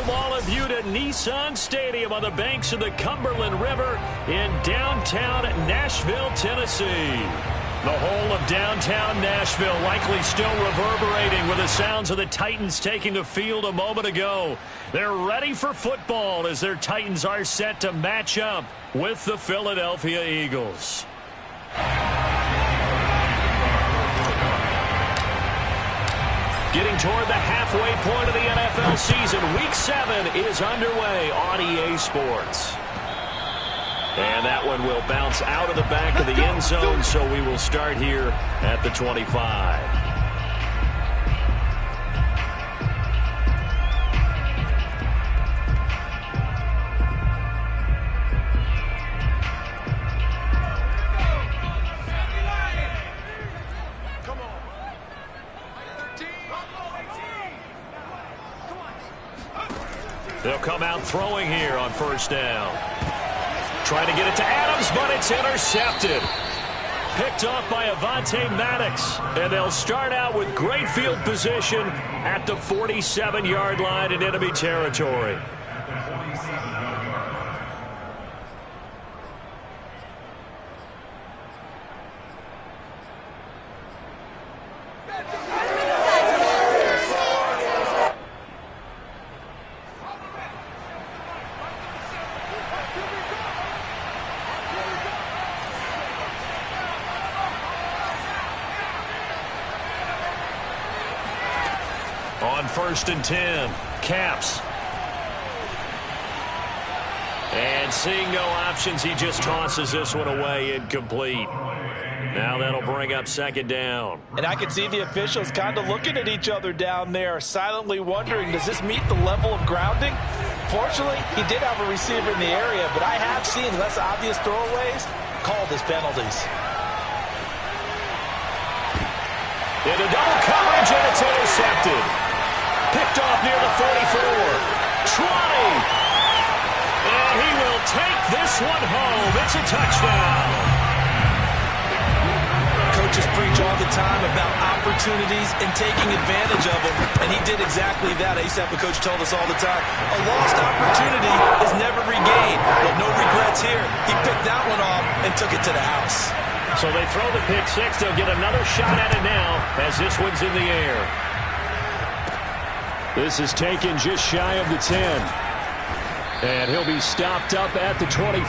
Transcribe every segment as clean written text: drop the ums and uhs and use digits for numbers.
welcome all of you to Nissan Stadium on the banks of the Cumberland River in downtown Nashville, Tennessee. The whole of downtown Nashville likely still reverberating with the sounds of the Titans taking the field a moment ago. They're ready for football as their Titans are set to match up with the Philadelphia Eagles. Getting toward the halfway point of the NFL season, Week 7 is underway on EA Sports. And that one will bounce out of the back of the end zone, so we will start here at the 25. They'll come out throwing here on first down. Trying to get it to Adams, but it's intercepted. Picked off by Avonte Maddox. And they'll start out with great field position at the 47-yard line in enemy territory. On 1st and 10, Caps. And seeing no options, he just tosses this one away, incomplete. Now that'll bring up 2nd down. And I can see the officials kind of looking at each other down there, silently wondering, does this meet the level of grounding? Fortunately, he did have a receiver in the area, but I have seen less obvious throwaways called as penalties. Into double coverage, and it's intercepted. Picked off near the 44. Trotty. And he will take this one home. It's a touchdown. Coaches preach all the time about opportunities and taking advantage of them, and he did exactly that. I used to have a coach told us all the time, a lost opportunity is never regained. Well, no regrets here. He picked that one off and took it to the house. So they throw the pick six. They'll get another shot at it now as this one's in the air. This is taken just shy of the 10. And he'll be stopped up at the 25.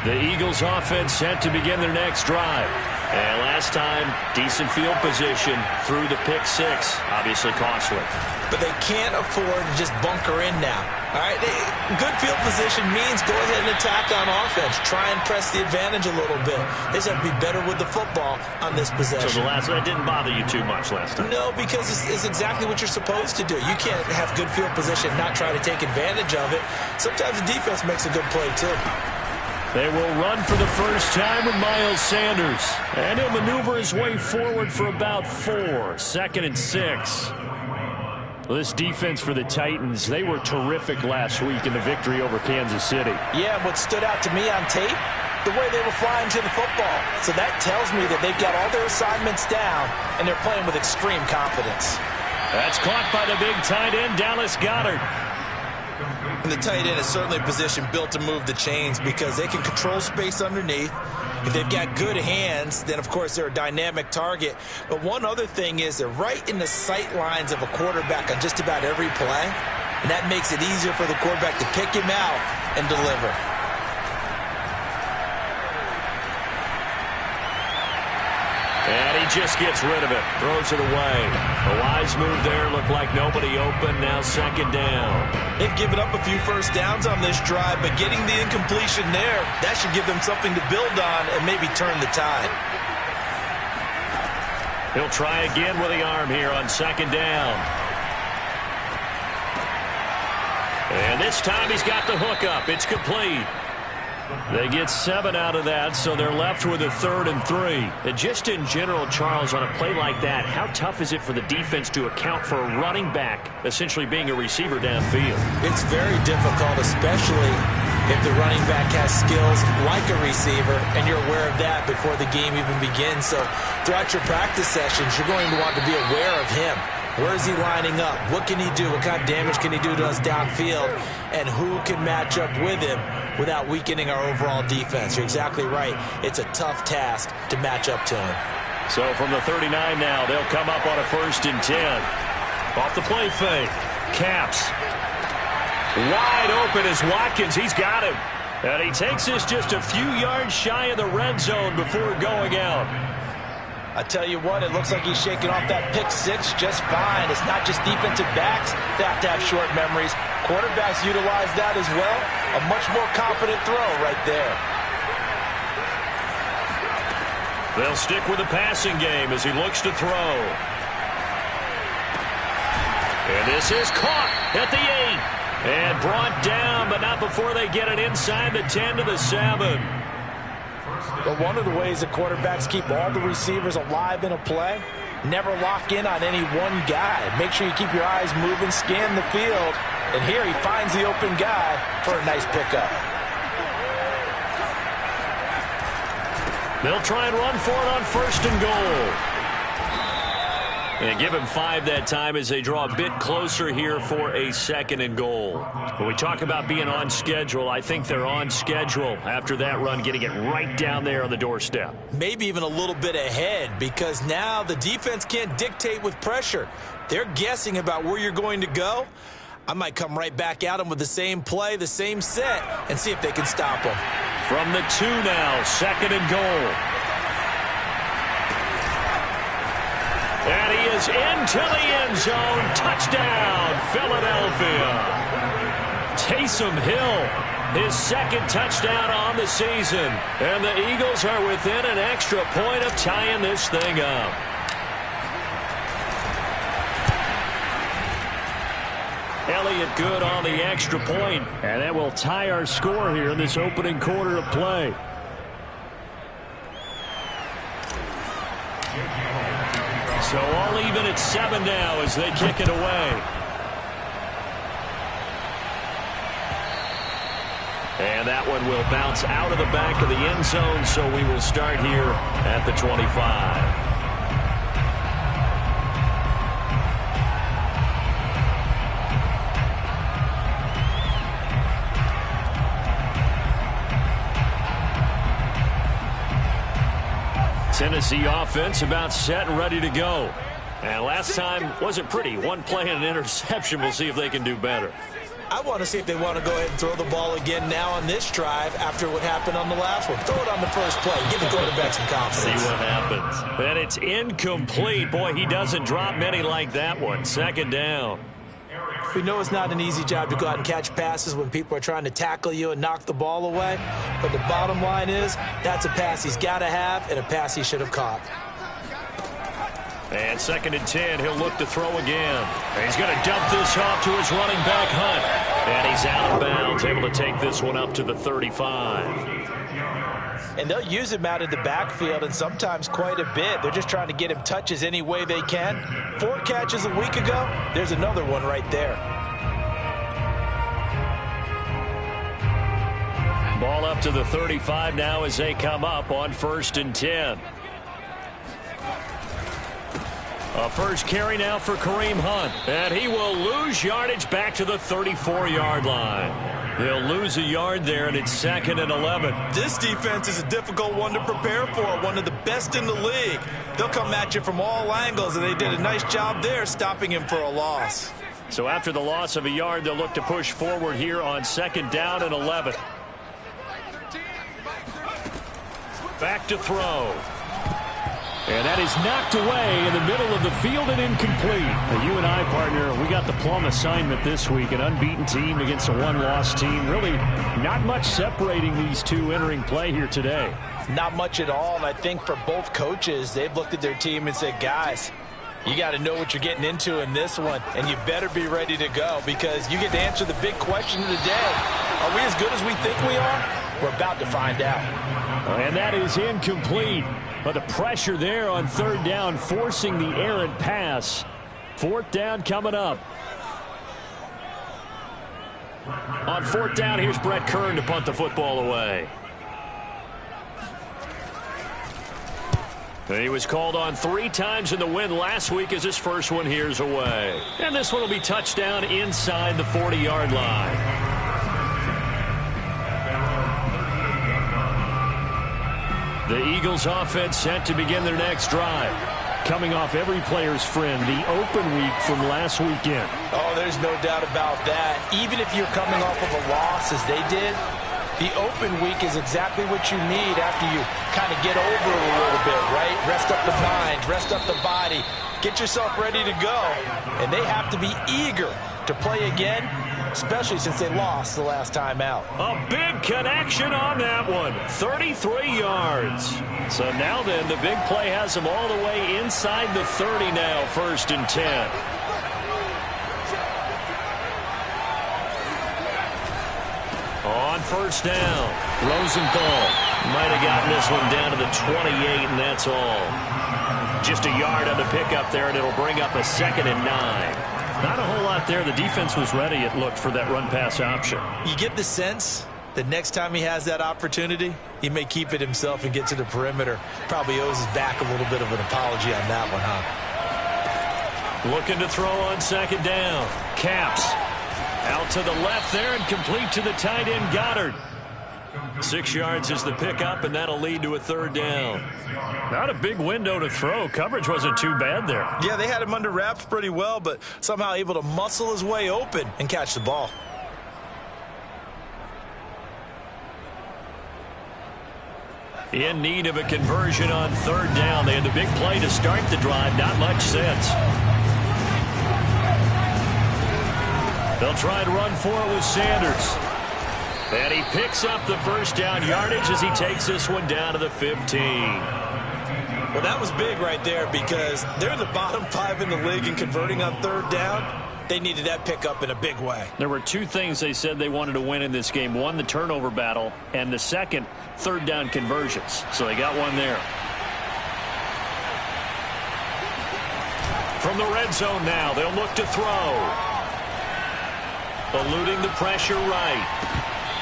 The Eagles offense set to begin their next drive. And last time, decent field position through the pick six. Obviously costly. But they can't afford to just bunker in now. All right, good field position means go ahead and attack on offense. Try and press the advantage a little bit. They just have to be better with the football on this possession. So that didn't bother you too much last time? No, because it's exactly what you're supposed to do. You can't have good field position and not try to take advantage of it. Sometimes the defense makes a good play, too. They will run for the first time with Miles Sanders. And he'll maneuver his way forward for about 4. 2nd and 6. This defense for the Titans, they were terrific last week in the victory over Kansas City. Yeah, what stood out to me on tape, the way they were flying to the football. So that tells me that they've got all their assignments down, and they're playing with extreme confidence. That's caught by the big tight end, Dallas Goedert. And the tight end is certainly a position built to move the chains because they can control space underneath. If they've got good hands, then, of course, they're a dynamic target. But one other thing is they're right in the sight lines of a quarterback on just about every play, and that makes it easier for the quarterback to pick him out and deliver. And he just gets rid of it, throws it away. A wise move there, looked like nobody open, now 2nd down. They've given up a few first downs on this drive, but getting the incompletion there, that should give them something to build on and maybe turn the tide. He'll try again with the arm here on 2nd down. And this time he's got the hook up. It's complete. They get 7 out of that, so they're left with a 3rd and 3. And just in general, Charles, on a play like that, how tough is it for the defense to account for a running back essentially being a receiver downfield? It's very difficult, especially if the running back has skills like a receiver, and you're aware of that before the game even begins. So throughout your practice sessions, you're going to want to be aware of him. Where is he lining up? What can he do? What kind of damage can he do to us downfield? And who can match up with him without weakening our overall defense? You're exactly right. It's a tough task to match up to him. So from the 39 now, they'll come up on a 1st and 10. Off the play fake. Capps. Wide open is Watkins. He's got him. And he takes this just a few yards shy of the red zone before going out. I tell you what, it looks like he's shaking off that pick six just fine. It's not just defensive backs that have to have short memories. Quarterbacks utilize that as well. A much more confident throw right there. They'll stick with the passing game as he looks to throw. And this is caught at the 8. And brought down, but not before they get it inside the 10 to the 7. But one of the ways that quarterbacks keep all the receivers alive in a play, never lock in on any one guy. Make sure you keep your eyes moving, scan the field. And here he finds the open guy for a nice pickup. They'll try and run for it on 1st and goal. And give him 5 that time as they draw a bit closer here for a 2nd and goal. When we talk about being on schedule, I think they're on schedule after that run, getting it right down there on the doorstep. Maybe even a little bit ahead, because now the defense can't dictate with pressure. They're guessing about where you're going to go. I might come right back at them with the same play, the same set, and see if they can stop them. From the 2 now, 2nd and goal. And he is into the end zone. Touchdown, Philadelphia. Taysom Hill, his 2nd touchdown on the season. And the Eagles are within an extra point of tying this thing up. Elliott good on the extra point. And that will tie our score here in this opening quarter of play. So all even at 7 now as they kick it away. And that one will bounce out of the back of the end zone, so we will start here at the 25. Tennessee offense about set and ready to go. And last time wasn't pretty. One play and an interception. We'll see if they can do better. I want to see if they want to go ahead and throw the ball again now on this drive after what happened on the last one. Throw it on the first play. Give the quarterback some confidence. See what happens. And it's incomplete. Boy, he doesn't drop many like that one. 2nd down. We know it's not an easy job to go out and catch passes when people are trying to tackle you and knock the ball away. But the bottom line is that's a pass he's got to have and a pass he should have caught. And 2nd and 10, he'll look to throw again. And he's going to dump this off to his running back, Hunt. And he's out of bounds, able to take this one up to the 35. And they'll use him out in the backfield, and sometimes quite a bit. They're just trying to get him touches any way they can. 4 catches a week ago. There's another one right there. Ball up to the 35 now as they come up on 1st and 10. A first carry now for Kareem Hunt. And he will lose yardage back to the 34-yard line. They'll lose a yard there, and it's 2nd and 11. This defense is a difficult one to prepare for, one of the best in the league. They'll come at you from all angles, and they did a nice job there stopping him for a loss. So after the loss of a yard, they'll look to push forward here on 2nd down and 11. Back to throw. And that is knocked away in the middle of the field and incomplete. Now, you and I, partner, we got the plum assignment this week. An unbeaten team against a one-loss team. Really not much separating these two entering play here today. Not much at all, and I think for both coaches, they've looked at their team and said, guys, you got to know what you're getting into in this one, and you better be ready to go because you get to answer the big question of the day. Are we as good as we think we are? We're about to find out. And that is incomplete. But the pressure there on 3rd down, forcing the errant pass. 4th down coming up. On fourth down, here's Brett Kern to punt the football away. He was called on 3 times in the win last week as his first one here's away. And this one will be touchdown inside the 40-yard line. The Eagles offense set to begin their next drive. Coming off every player's friend, the open week from last weekend. Oh, there's no doubt about that. Even if you're coming off of a loss as they did, the open week is exactly what you need after you kind of get over it a little bit, right? Rest up the mind, rest up the body, get yourself ready to go. And they have to be eager to play again, especially since they lost the last time out. A big connection on that one, 33 yards. So now then, the big play has them all the way inside the 30 now, 1st and 10. On first down, Rosenthal might have gotten this one down to the 28, and that's all. Just a yard on the pickup there, and it'll bring up a 2nd and 9. Not a whole lot there. The defense was ready, it looked, for that run-pass option. You get the sense that next time he has that opportunity, he may keep it himself and get to the perimeter. Probably owes his back a little bit of an apology on that one, huh? Looking to throw on 2nd down. Capps out to the left there and complete to the tight end, Goddard. 6 yards is the pickup, and that'll lead to a 3rd down. Not a big window to throw. Coverage wasn't too bad there. Yeah, they had him under wraps pretty well, but somehow able to muscle his way open and catch the ball. In need of a conversion on 3rd down. They had the big play to start the drive. Not much sense. They'll try to run for it with Sanders. And he picks up the 1st down yardage as he takes this one down to the 15. Well, that was big right there because they're in the bottom 5 in the league in converting on 3rd down. They needed that pickup in a big way. There were 2 things they said they wanted to win in this game. One, the turnover battle, and the second, 3rd down conversions. So they got one there. From the red zone now, they'll look to throw. Eluding the pressure right.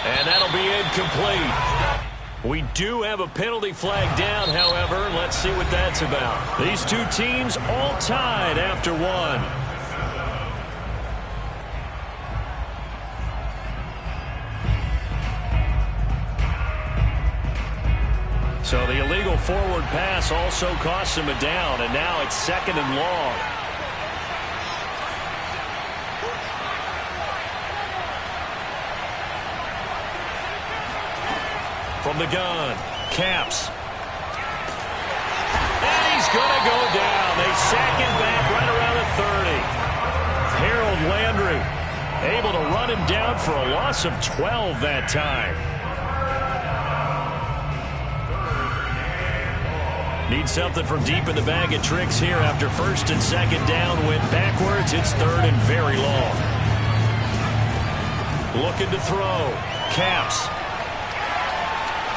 And that'll be incomplete. We do have a penalty flag down, however. Let's see what that's about. These 2 teams all tied after 1. So the illegal forward pass also costs him a down, and now it's 2nd and long. From the gun, Capps. And he's going to go down. They sack him back right around the 30. Harold Landry able to run him down for a loss of 12 that time. Need something from deep in the bag of tricks here after 1st and 2nd down. Went backwards. It's 3rd and very long. Looking to throw. Capps.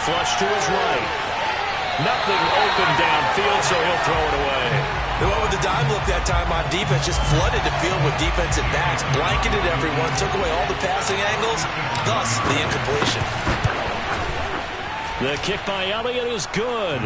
Flush to his right. Nothing open downfield, so he'll throw it away. They went with the dive look that time on defense. Just flooded the field with defensive backs. Blanketed everyone. Took away all the passing angles. Thus, the incompletion. The kick by Elliott is good.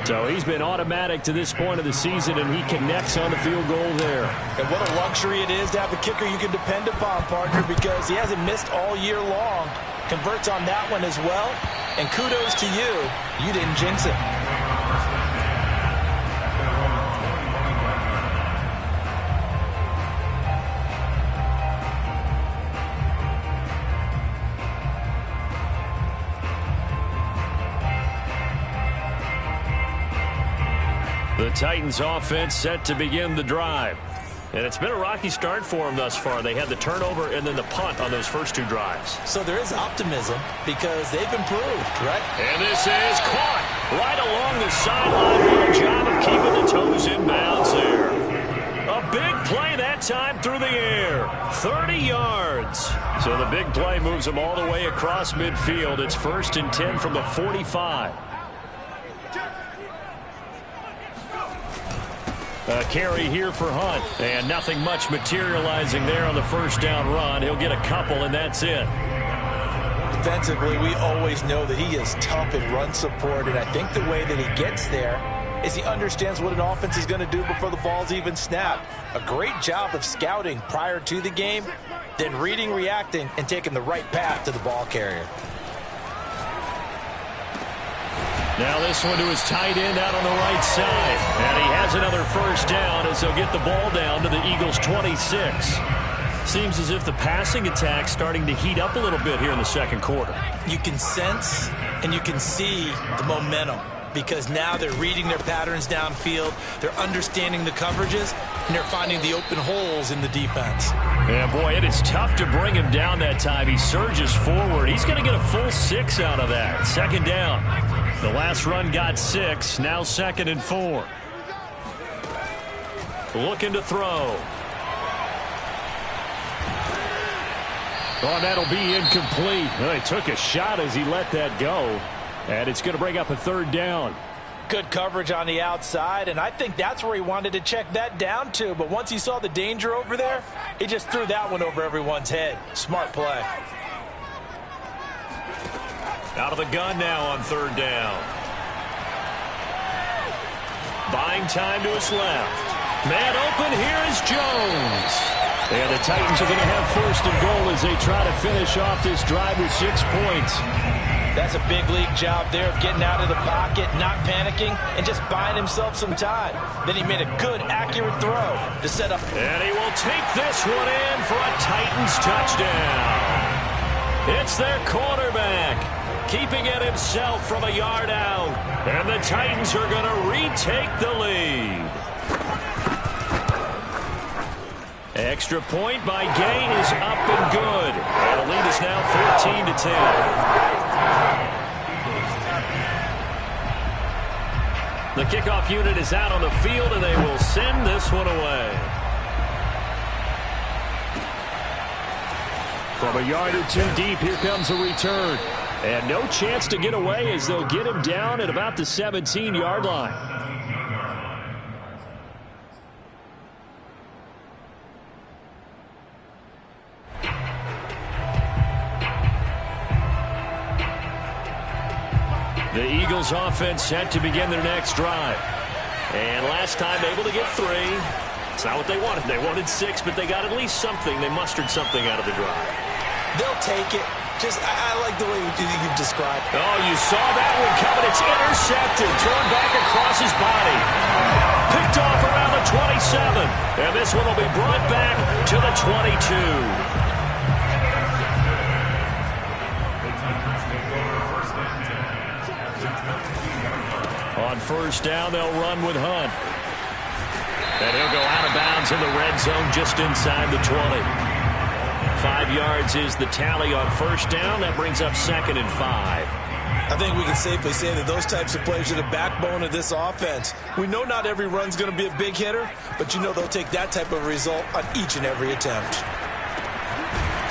So he's been automatic to this point of the season, and he connects on the field goal there. And what a luxury it is to have a kicker you can depend upon, partner, because he hasn't missed all year long. Converts on that one as well. And kudos to you. You didn't jinx it. The Titans offense set to begin the drive. And it's been a rocky start for them thus far. They had the turnover and then the punt on those first 2 drives. So there is optimism because they've improved, right? And this is caught right along the sideline. Good job of keeping the toes in bounds there. A big play that time through the air. 30 yards. So the big play moves them all the way across midfield. It's 1st and 10 from the 45. A carry here for Hunt. And nothing much materializing there on the first down run. He'll get a couple, and that's it. Defensively, we always know that he is tough in run support, and I think the way that he gets there is he understands what an offense is going to do before the ball's even snapped. A great job of scouting prior to the game, then reading, reacting, and taking the right path to the ball carrier. Now this one to his tight end out on the right side. And he has another first down as they'll get the ball down to the Eagles' 26. Seems as if the passing attack's starting to heat up a little bit here in the second quarter. You can sense and you can see the momentum because now they're reading their patterns downfield, they're understanding the coverages, and they're finding the open holes in the defense. Yeah, boy, it is tough to bring him down that time. He surges forward. He's going to get a full 6 out of that. Second down. The last run got 6. Now 2nd and 4. Looking to throw. Oh, that'll be incomplete. Well, he took a shot as he let that go. And it's going to bring up a 3rd down. Good coverage on the outside, and I think that's where he wanted to check that down to. But once he saw the danger over there, he just threw that one over everyone's head. Smart play. Out of the gun now on 3rd down. Buying time to his left. Man open, here is Jones. And the Titans are going to have 1st and goal as they try to finish off this drive with 6 points. That's a big league job there of getting out of the pocket, not panicking, and just buying himself some time. Then he made a good, accurate throw to set up. And he will take this one in for a Titans touchdown. It's their quarterback, keeping it himself from a yard out. And the Titans are going to retake the lead. Extra point by Gain is up and good. And the lead is now 14-10. The kickoff unit is out on the field, and they will send this one away. From a yard or 2 deep, here comes a return. And no chance to get away as they'll get him down at about the 17-yard line. The Eagles offense set to begin their next drive. And last time able to get 3. It's not what they wanted. They wanted 6, but they got at least something. They mustered something out of the drive. They'll take it. I like the way you've described it. Oh, you saw that one coming. It's intercepted. Thrown back across his body. Picked off around the 27. And this one will be brought back to the 22. On 1st down, they'll run with Hunt. And he'll go out of bounds in the red zone just inside the 20. 5 yards is the tally on 1st down. That brings up 2nd and 5. I think we can safely say that those types of plays are the backbone of this offense. We know not every run's going to be a big hitter, but you know they'll take that type of result on each and every attempt.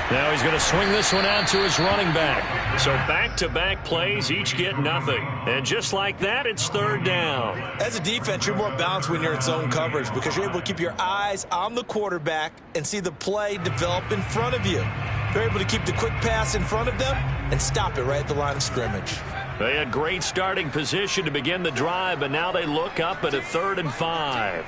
Now he's going to swing this one out to his running back. So back-to-back plays, each get nothing. And just like that, it's 3rd down. As a defense, you're more balanced when you're in zone coverage because you're able to keep your eyes on the quarterback and see the play develop in front of you. They're able to keep the quick pass in front of them and stop it right at the line of scrimmage. They had great starting position to begin the drive, but now they look up at a 3rd and 5.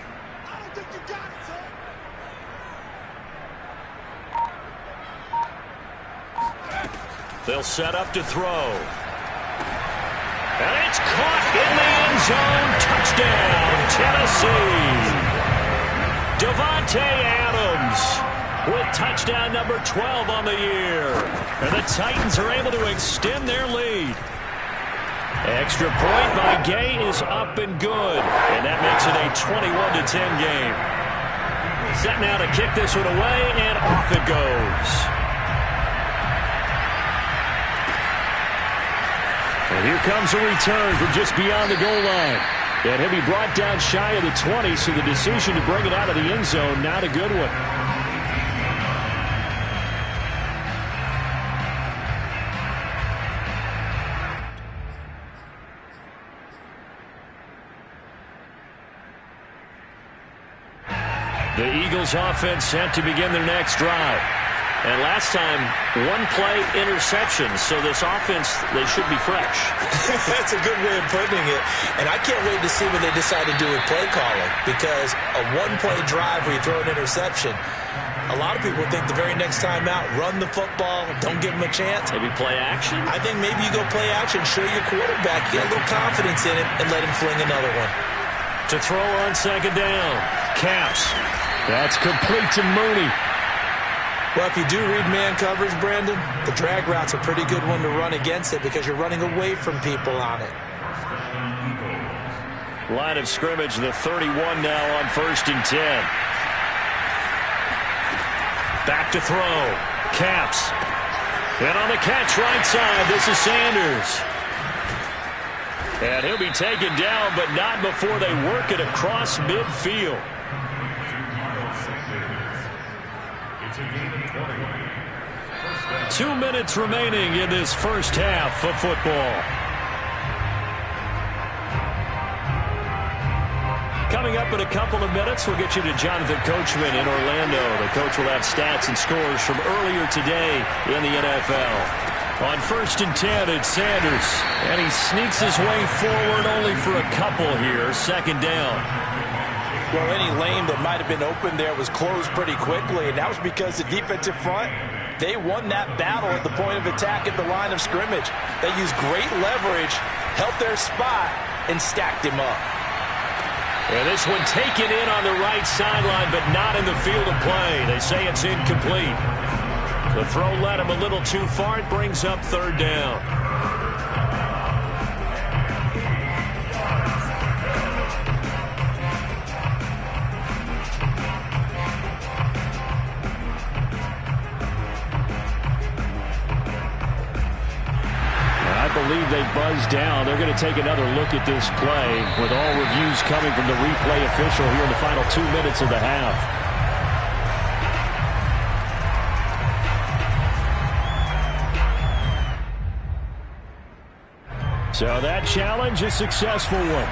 They'll set up to throw. And it's caught in the end zone. Touchdown, Tennessee. Davante Adams with touchdown number 12 on the year. And the Titans are able to extend their lead. Extra point by Gay is up and good. And that makes it a 21-10 game. Set now to kick this one away, and off it goes. And here comes a return from just beyond the goal line. And he'll be brought down shy of the 20, so the decision to bring it out of the end zone, not a good one. The Eagles offense set to begin their next drive. And last time, one play interception. So this offense, they should be fresh. That's a good way of putting it. And I can't wait to see what they decide to do with play calling. Because a one-play drive where you throw an interception, a lot of people think the very next time out, run the football, don't give them a chance. Maybe play action? I think maybe you go play action, show your quarterback, get a little confidence in him, and let him fling another one. To throw on second down. Capps. That's complete to Mooney. Well, if you do read man coverage, Brandon, the drag route's a pretty good one to run against it because you're running away from people on it. Line of scrimmage, the 31 now on 1st and 10. Back to throw. Capps. And on the catch right side, this is Sanders. And he'll be taken down, but not before they work it across midfield. It's a game of 20. 2 minutes remaining in this first half of football. Coming up in a couple of minutes, we'll get you to Jonathan Coachman in Orlando. The coach will have stats and scores from earlier today in the NFL. On 1st and 10, it's Sanders. And he sneaks his way forward only for a couple here. Second down. Well, any lane that might have been open there was closed pretty quickly, and that was because the defensive front, they won that battle at the point of attack at the line of scrimmage. They used great leverage, held their spot, and stacked him up. And this one taken in on the right sideline, but not in the field of play. They say it's incomplete. The throw led him a little too far. It brings up third down. I believe they buzzed down. They're going to take another look at this play with all reviews coming from the replay official here in the final 2 minutes of the half. So that challenge, a successful one.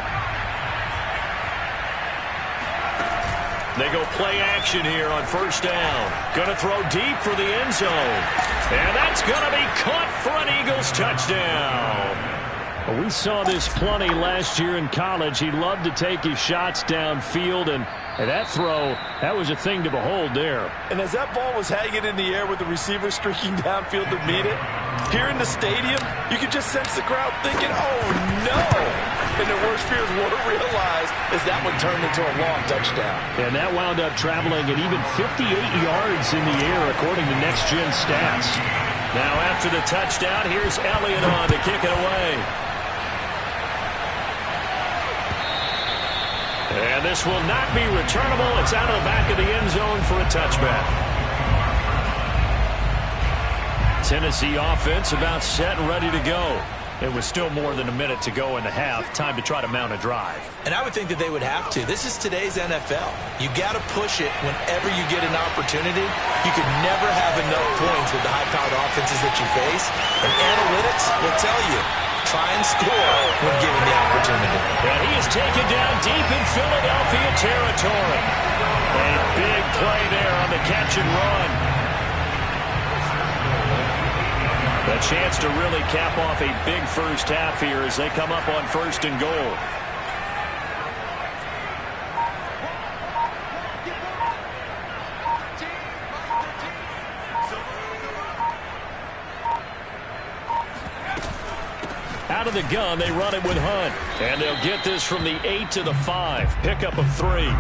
They go play action here on 1st down. Going to throw deep for the end zone. And that's going to be caught for an Eagles touchdown. Well, we saw this plenty last year in college. He loved to take his shots downfield, and that throw, that was a thing to behold there. And as that ball was hanging in the air with the receiver streaking downfield to meet it, here in the stadium, you could just sense the crowd thinking, oh, no. And their worst fears won't realize as that one turned into a long touchdown. And that wound up traveling at even 58 yards in the air, according to Next Gen Stats. Now after the touchdown, here's Elliott on to kick it away. And this will not be returnable. It's out of the back of the end zone for a touchback. Tennessee offense about set and ready to go. It was still more than a minute to go in the half. Time to try to mount a drive. And I would think that they would have to. This is today's NFL. You got to push it whenever you get an opportunity. You could never have enough points with the high-powered offenses that you face. And analytics will tell you, try and score when given the opportunity. And he is taken down deep in Philadelphia territory. A big play there on the catch and run. A chance to really cap off a big first half here as they come up on 1st and goal. Out of the gun, they run it with Hunt. And they'll get this from the 8 to the 5. Pickup of 3.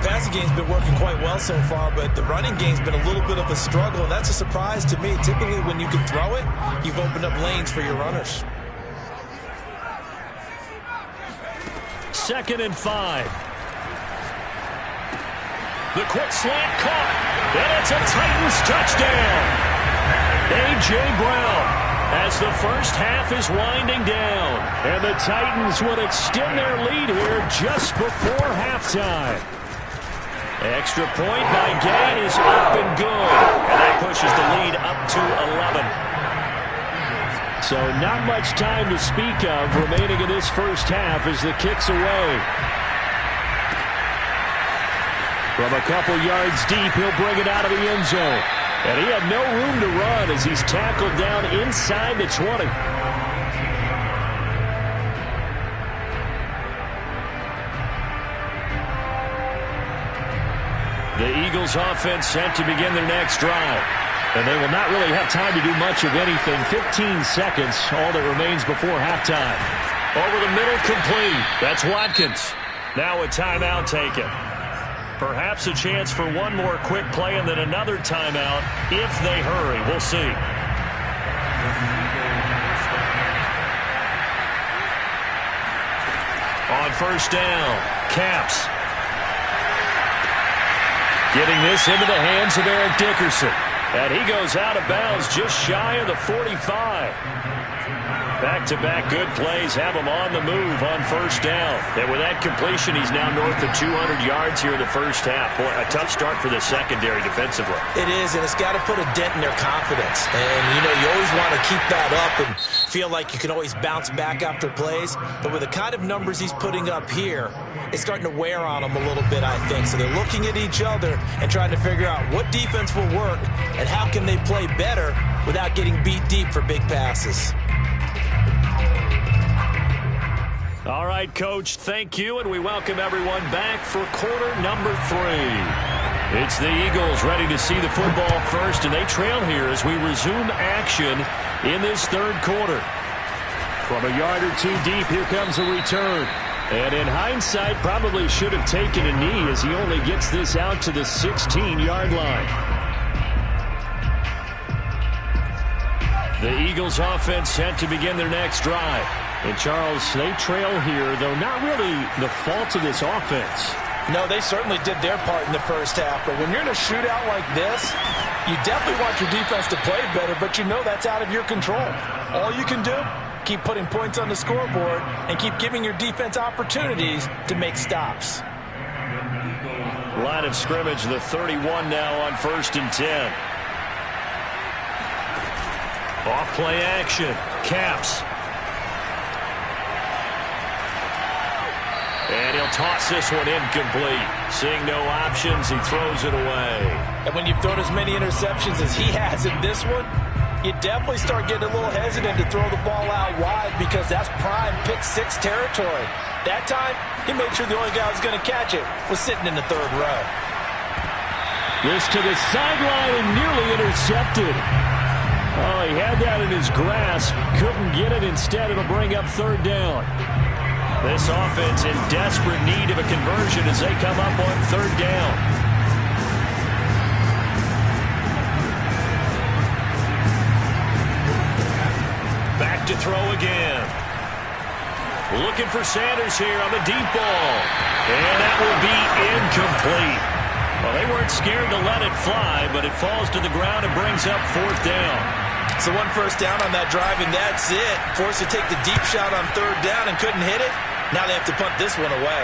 The passing game's been working quite well so far, but the running game's been a little bit of a struggle, and that's a surprise to me. Typically, when you can throw it, you've opened up lanes for your runners. 2nd and 5. The quick slant caught, and it's a Titans touchdown. A.J. Brown. As the first half is winding down. And the Titans would extend their lead here just before halftime. Extra point by Gay is up and good. And that pushes the lead up to 11. So not much time to speak of remaining in this first half as the kick's away. From a couple yards deep, he'll bring it out of the end zone. And he had no room to run as he's tackled down inside the 20. The Eagles offense set to begin their next drive. And they will not really have time to do much of anything. 15 seconds, all that remains before halftime. Over the middle, complete. That's Watkins. Now a timeout taken. Perhaps a chance for one more quick play and then another timeout if they hurry. We'll see. On first down, Capps. Getting this into the hands of Eric Dickerson. And he goes out of bounds just shy of the 45. Back-to-back good plays have him on the move on first down. And with that completion, he's now north of 200 yards here in the first half. Boy, a tough start for the secondary defensively. It is, and it's got to put a dent in their confidence. And, you know, you always want to keep that up and feel like you can always bounce back after plays. But with the kind of numbers he's putting up here, it's starting to wear on them a little bit, I think. So they're looking at each other and trying to figure out what defense will work and how can they play better without getting beat deep for big passes. All right, Coach, thank you, and we welcome everyone back for quarter number 3. It's the Eagles ready to see the football first, and they trail here as we resume action in this third quarter. From a yard or two deep, here comes a return. And in hindsight, probably should have taken a knee as he only gets this out to the 16-yard line. The Eagles offense set to begin their next drive. And Charles, they trail here, though not really the fault of this offense. No, they certainly did their part in the first half. But when you're in a shootout like this, you definitely want your defense to play better, but you know that's out of your control. All you can do, keep putting points on the scoreboard and keep giving your defense opportunities to make stops. Line of scrimmage, the 31 now on 1st and 10. Off play action. Capps. And he'll toss this one incomplete. Seeing no options, he throws it away. And when you've thrown as many interceptions as he has in this one, you definitely start getting a little hesitant to throw the ball out wide because that's prime pick-6 territory. That time, he made sure the only guy who was going to catch it was sitting in the third row. This to the sideline and nearly intercepted. Oh, he had that in his grasp. Couldn't get it. Instead, it'll bring up third down. This offense in desperate need of a conversion as they come up on third down. Back to throw again. Looking for Sanders here on the deep ball. And that will be incomplete. Well, they weren't scared to let it fly, but it falls to the ground and brings up fourth down. So one first down on that drive, and that's it. Forced to take the deep shot on third down and couldn't hit it. Now they have to punt this one away.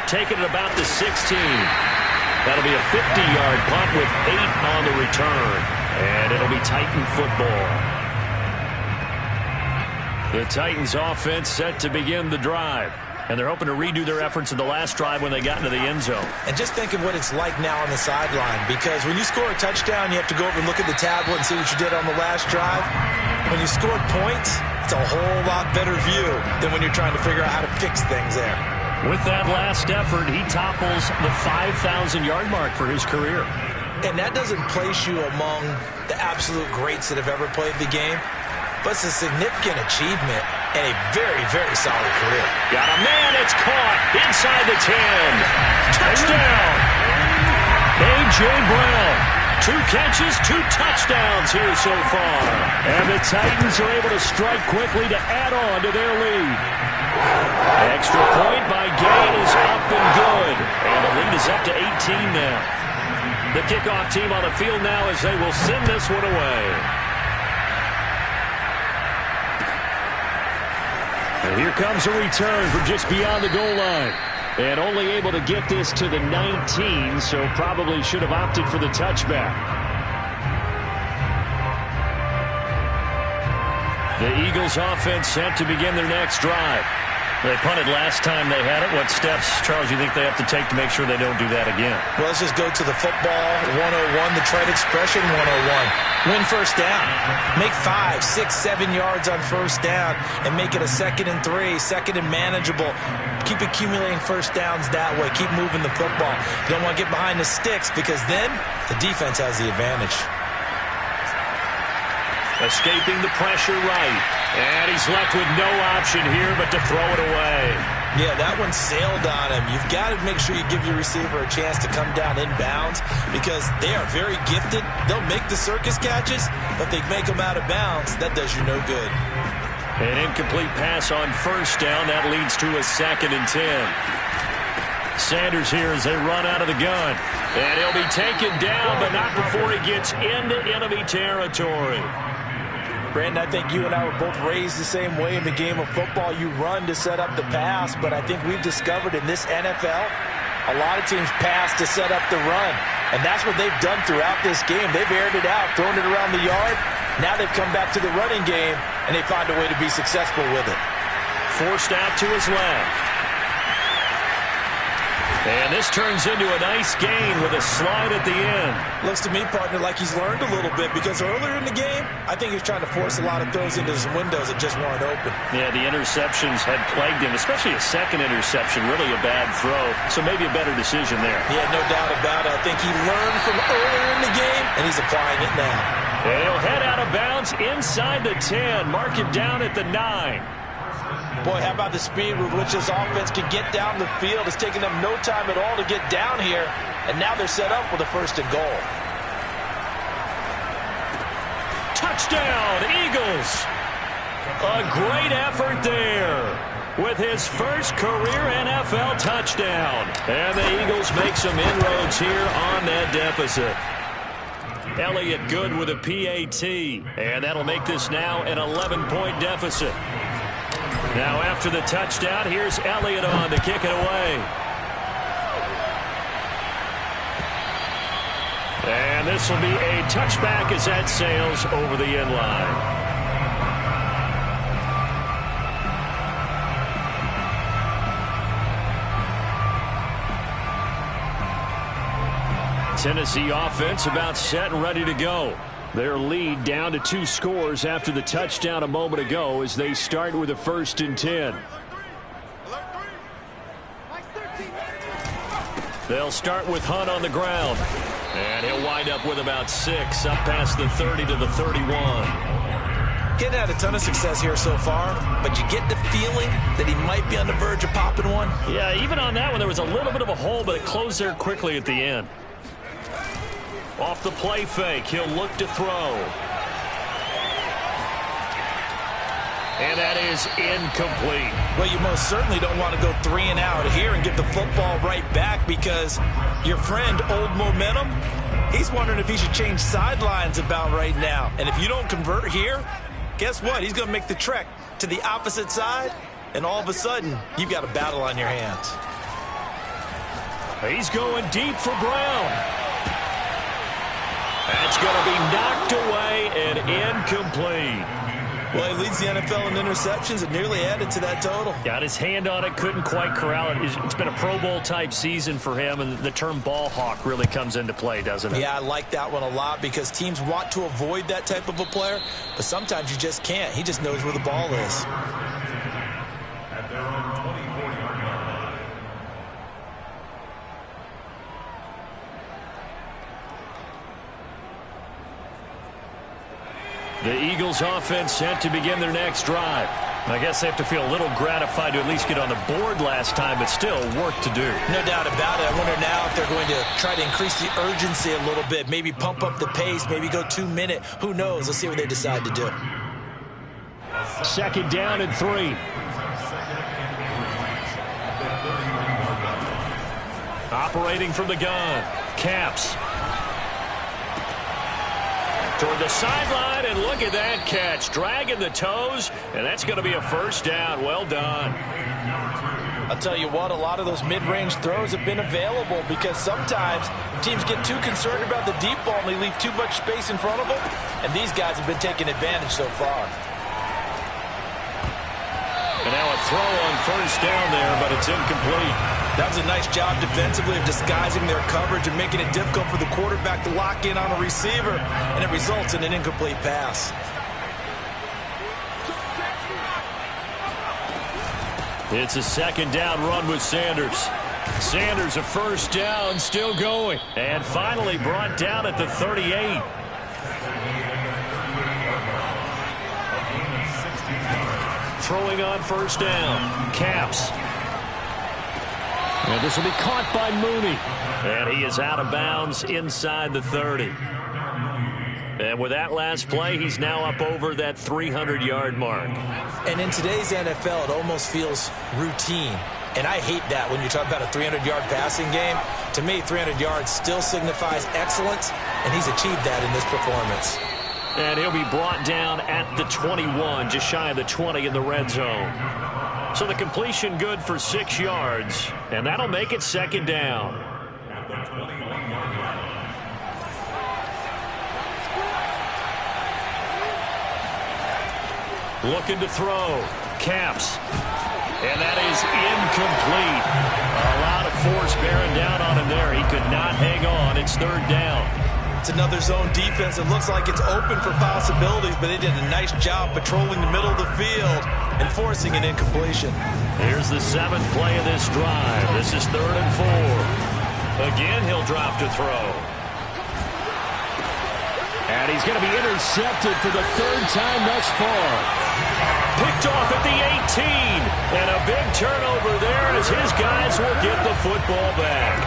Taking it about the 16. That'll be a 50-yard punt with 8 on the return. And it'll be Titan football. The Titans offense set to begin the drive. And they're hoping to redo their efforts in the last drive when they got into the end zone. And just think of what it's like now on the sideline. Because when you score a touchdown, you have to go over and look at the tablet and see what you did on the last drive. When you scored points, it's a whole lot better view than when you're trying to figure out how to fix things there. With that last effort, he topples the 5,000-yard mark for his career. And that doesn't place you among the absolute greats that have ever played the game. But it's a significant achievement and a very, very solid career. Got a man, it's caught inside the 10. Touchdown! A.J. Brown. 2 catches, 2 touchdowns here so far. And the Titans are able to strike quickly to add on to their lead. Extra point by Gay is up and good. And the lead is up to 18 now. The kickoff team on the field now as they will send this one away. And here comes a return from just beyond the goal line. And only able to get this to the 19, so probably should have opted for the touchback. The Eagles offense set to begin their next drive. They punted last time they had it. What steps, Charles, you think they have to take to make sure they don't do that again? Well, let's just go to the football 101, the trade expression 101. Win first down. Make 5, 6, 7 yards on first down and make it a 2nd and 3, 2nd and manageable. Keep accumulating first downs that way. Keep moving the football. You don't want to get behind the sticks because then the defense has the advantage. Escaping the pressure right. And he's left with no option here but to throw it away. Yeah, that one sailed on him. You've got to make sure you give your receiver a chance to come down inbounds because they are very gifted. They'll make the circus catches, but they make them out of bounds. That does you no good. An incomplete pass on first down. That leads to a 2nd and 10. Sanders here as they run out of the gun. And he'll be taken down, but not before he gets into enemy territory. Brandon, I think you and I were both raised the same way in the game of football. You run to set up the pass, but I think we've discovered in this NFL, a lot of teams pass to set up the run. And that's what they've done throughout this game. They've aired it out, thrown it around the yard. Now they've come back to the running game, and they find a way to be successful with it. Forced out to his left. And this turns into a nice gain with a slide at the end. Looks to me, partner, like he's learned a little bit because earlier in the game, I think he was trying to force a lot of throws into some windows that just weren't open. Yeah, the interceptions had plagued him, especially a second interception, really a bad throw. So maybe a better decision there. Yeah, no doubt about it. I think he learned from earlier in the game, and he's applying it now. And he'll head out of bounds inside the 10. Mark him down at the 9. Boy, how about the speed with which this offense can get down the field? It's taken them no time at all to get down here, and now they're set up with a 1st and goal. Touchdown, Eagles! A great effort there with his first career NFL touchdown. And the Eagles make some inroads here on that deficit. Elliott good with a PAT, and that'll make this now an 11-point deficit. Now after the touchdown, here's Elliott on to kick it away. And this will be a touchback as that sails over the end line. Tennessee offense about set and ready to go. Their lead down to 2 scores after the touchdown a moment ago as they start with a 1st and 10. They'll start with Hunt on the ground. And he'll wind up with about 6 up past the 30 to the 31. Getting had a ton of success here so far, but you get the feeling that he might be on the verge of popping one. Yeah, even on that one, there was a little bit of a hole, but it closed there quickly at the end. Off the play fake, he'll look to throw. And that is incomplete. Well, you most certainly don't want to go 3 and out here and get the football right back because your friend, Old Momentum, he's wondering if he should change sidelines about right now. And if you don't convert here, guess what? He's going to make the trek to the opposite side, and all of a sudden, you've got a battle on your hands. He's going deep for Brown. That's going to be knocked away and incomplete. Well, he leads the NFL in interceptions and nearly added to that total. Got his hand on it, couldn't quite corral it. It's been a Pro Bowl type season for him, and the term ball hawk really comes into play, doesn't it? Yeah, I like that one a lot because teams want to avoid that type of a player, but sometimes you just can't. He just knows where the ball is. At their own 24-yard line. The Eagles offense set to begin their next drive. I guess they have to feel a little gratified to at least get on the board last time, but still work to do. No doubt about it. I wonder now if they're going to try to increase the urgency a little bit, maybe pump up the pace, maybe go 2 minute. Who knows? Let's see what they decide to do. 2nd down and 3. Operating from the gun. Caps. Toward the sideline, and look at that catch. Dragging the toes, and that's going to be a 1st down. Well done. I'll tell you what, a lot of those mid-range throws have been available because sometimes teams get too concerned about the deep ball and they leave too much space in front of them, and these guys have been taking advantage so far. And now a throw on first down there, but it's incomplete. That was a nice job defensively of disguising their coverage and making it difficult for the quarterback to lock in on a receiver, and it results in an incomplete pass. It's a second down run with Sanders. Sanders a first down, still going. And finally brought down at the 38. Throwing on first down. Caps. And this will be caught by Mooney. And he is out of bounds inside the 30. And with that last play, he's now up over that 300-yard mark. And in today's NFL, it almost feels routine. And I hate that when you talk about a 300-yard passing game. To me, 300 yards still signifies excellence, and he's achieved that in this performance. And he'll be brought down at the 21, just shy of the 20 in the red zone. So the completion good for 6 yards, and that'll make it second down. Looking to throw. Caps. And that is incomplete. A lot of force bearing down on him there. He could not hang on. It's third down. It's another zone defense. It looks like it's open for possibilities, but they did a nice job patrolling the middle of the field and forcing an incompletion. Here's the 7th play of this drive. This is 3rd and 4. Again, he'll drop to throw. And he's going to be intercepted for the 3rd time thus far. Picked off at the 18. And a big turnover there as his guys will get the football back.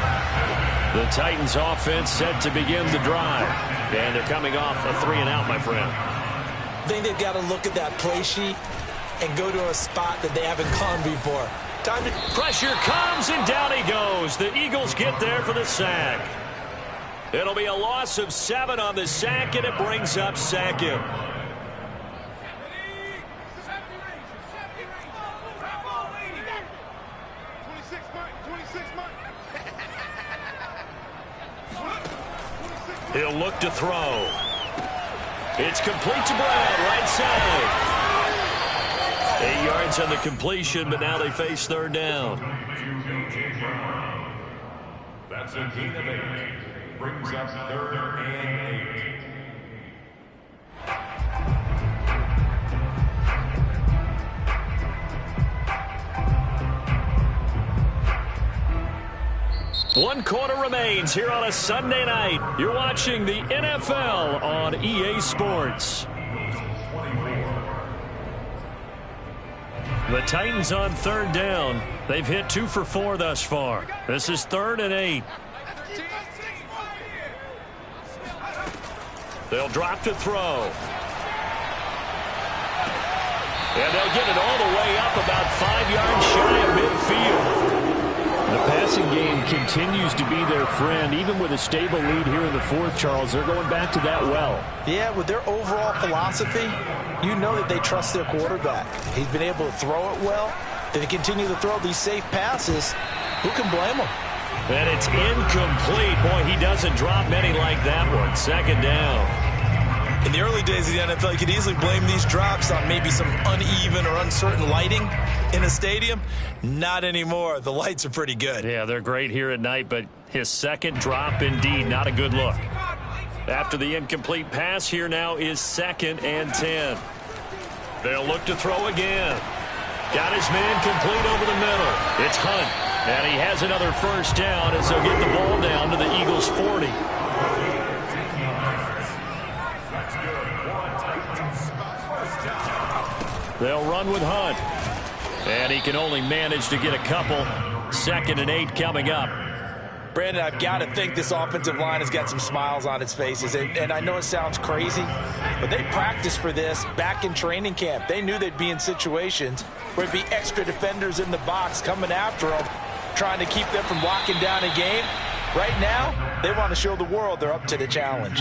The Titans offense set to begin the drive. And they're coming off a 3-and-out, my friend. I think they've got to look at that play sheet and go to a spot that they haven't gone before. Time to... Pressure comes, and down he goes. The Eagles get there for the sack. It'll be a loss of 7 on the sack, and it brings up 2nd. He'll look to throw. It's complete to Brown, right side. 8 yards on the completion, but now they face 3rd down. That's a gain of 8. Brings up 3rd and 8. One quarter remains here on a Sunday night. You're watching the NFL on EA Sports. The Titans on 3rd down. They've hit 2 for 4 thus far. This is 3rd and 8. They'll drop to throw. And they'll get it all the way up about 5 yards shy of midfield. The passing game continues to be their friend, even with a stable lead here in the 4th, Charles. They're going back to that well. Yeah, with their overall philosophy, you know that they trust their quarterback. He's been able to throw it well. They continue to throw these safe passes. Who can blame them? And it's incomplete. Boy, he doesn't drop many like that one. 2nd down. In the early days of the NFL, you could easily blame these drops on maybe some uneven or uncertain lighting in a stadium. Not anymore. The lights are pretty good. Yeah, they're great here at night, but his 2nd drop, indeed, not a good look. After the incomplete pass, here now is 2nd and 10. They'll look to throw again. Got his man complete over the middle. It's Hunt, and he has another first down as they'll get the ball down to the Eagles' 40. They'll run with Hunt. And he can only manage to get a couple. 2nd and 8 coming up. Brandon, I've got to think this offensive line has got some smiles on its faces. And I know it sounds crazy, but they practiced for this back in training camp. They knew they'd be in situations where there'd be extra defenders in the box coming after them, trying to keep them from locking down a game. Right now, they want to show the world they're up to the challenge.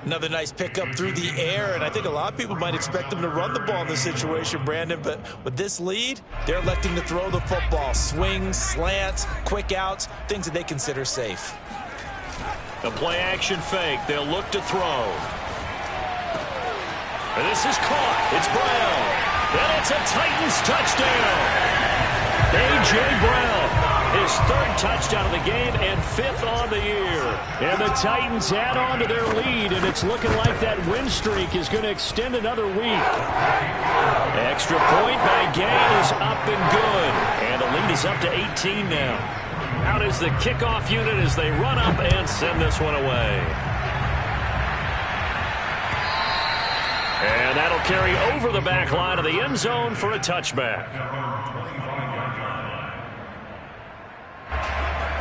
Another nice pickup through the air, and I think a lot of people might expect them to run the ball in this situation, Brandon, but with this lead, they're electing to throw the football. Swings, slants, quick outs, things that they consider safe. A play-action fake. They'll look to throw. And this is caught. It's Brown. And it's a Titans touchdown. A.J. Brown, his third touchdown of the game and fifth on the year. And the Titans add on to their lead, and it's looking like that win streak is going to extend another week. Extra point by Gain is up and good. And the lead is up to 18 now. Out is the kickoff unit as they run up and send this one away. And that'll carry over the back line of the end zone for a touchback.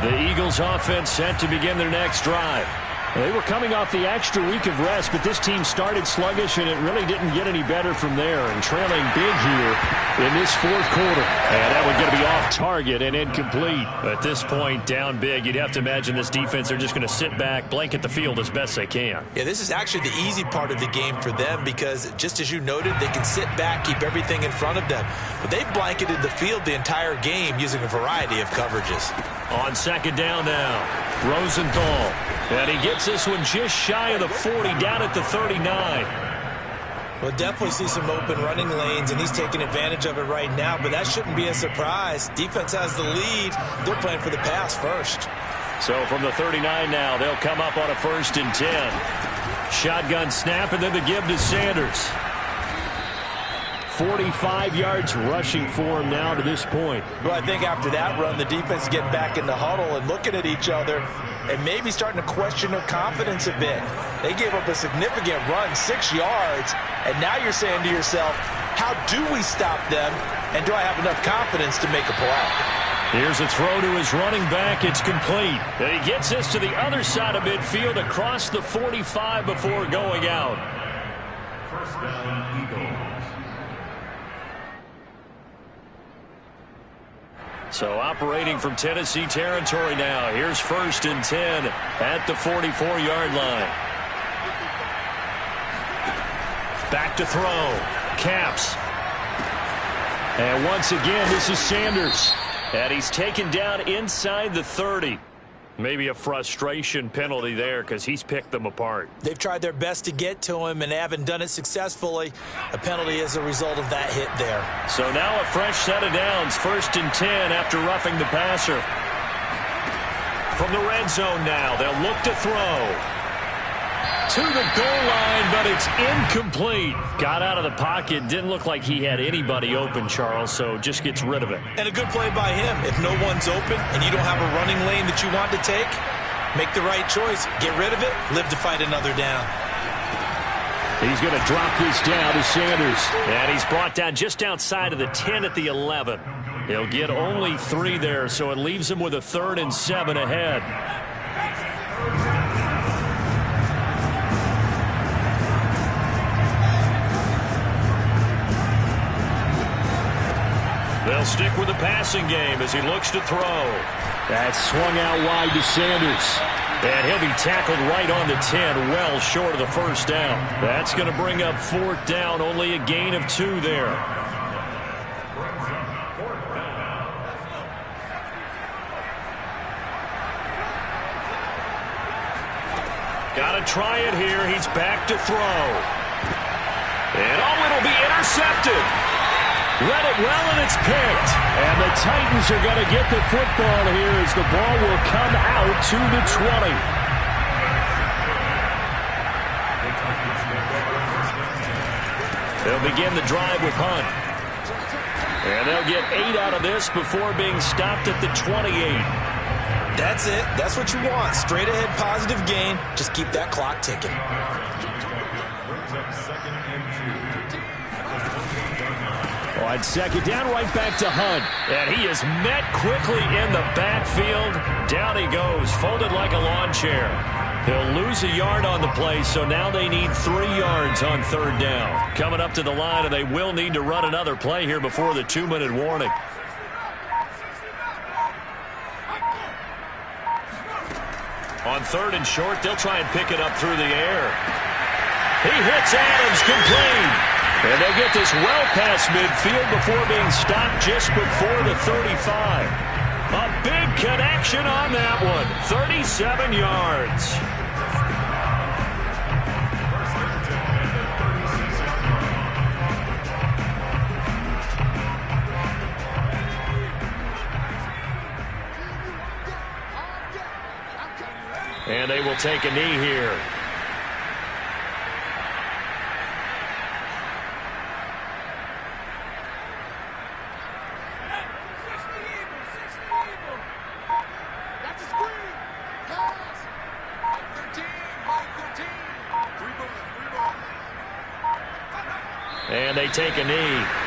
The Eagles offense set to begin their next drive. They were coming off the extra week of rest, but this team started sluggish, and it really didn't get any better from there. And trailing big here in this fourth quarter. And that one going to be off target and incomplete. At this point, down big, you'd have to imagine this defense, they're just going to sit back, blanket the field as best they can. Yeah, this is actually the easy part of the game for them because, just as you noted, they can sit back, keep everything in front of them. But they've blanketed the field the entire game using a variety of coverages. On second down now, Rosenthal. And he gets this one just shy of the 40, down at the 39. We'll definitely see some open running lanes, and he's taking advantage of it right now, but that shouldn't be a surprise. Defense has the lead. They're playing for the pass first. So from the 39 now, they'll come up on a 1st and 10. Shotgun snap, and then the give to Sanders. 45 yards rushing for him now to this point. Well, I think after that run, the defense is getting back in the huddle and looking at each other and maybe starting to question their confidence a bit. They gave up a significant run, 6 yards, and now you're saying to yourself, how do we stop them, and do I have enough confidence to make a play? Here's a throw to his running back. It's complete. And he gets this to the other side of midfield across the 45 before going out. First down, Eagles. So operating from Tennessee territory now. Here's 1st and 10 at the 44-yard line. Back to throw. Caps. And once again, this is Sanders. And he's taken down inside the 30. Maybe a frustration penalty there because he's picked them apart. They've tried their best to get to him and haven't done it successfully. A penalty as a result of that hit there. So now a fresh set of downs. 1st and 10 after roughing the passer. From the red zone now, they'll look to throw. To the goal line, but it's incomplete. Got out of the pocket. Didn't look like he had anybody open, Charles, so just gets rid of it. And a good play by him. If no one's open and you don't have a running lane that you want to take, make the right choice. Get rid of it. Live to fight another down. He's going to drop this down to Sanders. And he's brought down just outside of the 10 at the 11. He'll get only 3 there, so it leaves him with a 3rd and 7 ahead. They'll stick with the passing game as he looks to throw. That's swung out wide to Sanders. And he'll be tackled right on the 10, well short of the 1st down. That's going to bring up 4th down, only a gain of 2 there. Got to try it here. He's back to throw. And it'll be intercepted. Read it well, and it's picked. And the Titans are going to get the football here as the ball will come out to the 20. They'll begin the drive with Hunt. And they'll get 8 out of this before being stopped at the 28. That's it. That's what you want. Straight ahead positive gain. Just keep that clock ticking. On second down, right back to Hunt. And he is met quickly in the backfield. Down he goes, folded like a lawn chair. He'll lose a yard on the play, so now they need 3 yards on 3rd down. Coming up to the line, and they will need to run another play here before the 2-minute warning. On 3rd and short, they'll try and pick it up through the air. He hits Adams, complete. And they'll get this well past midfield before being stopped just before the 35. A big connection on that one. 37 yards. And they will take a knee here. And they take a knee.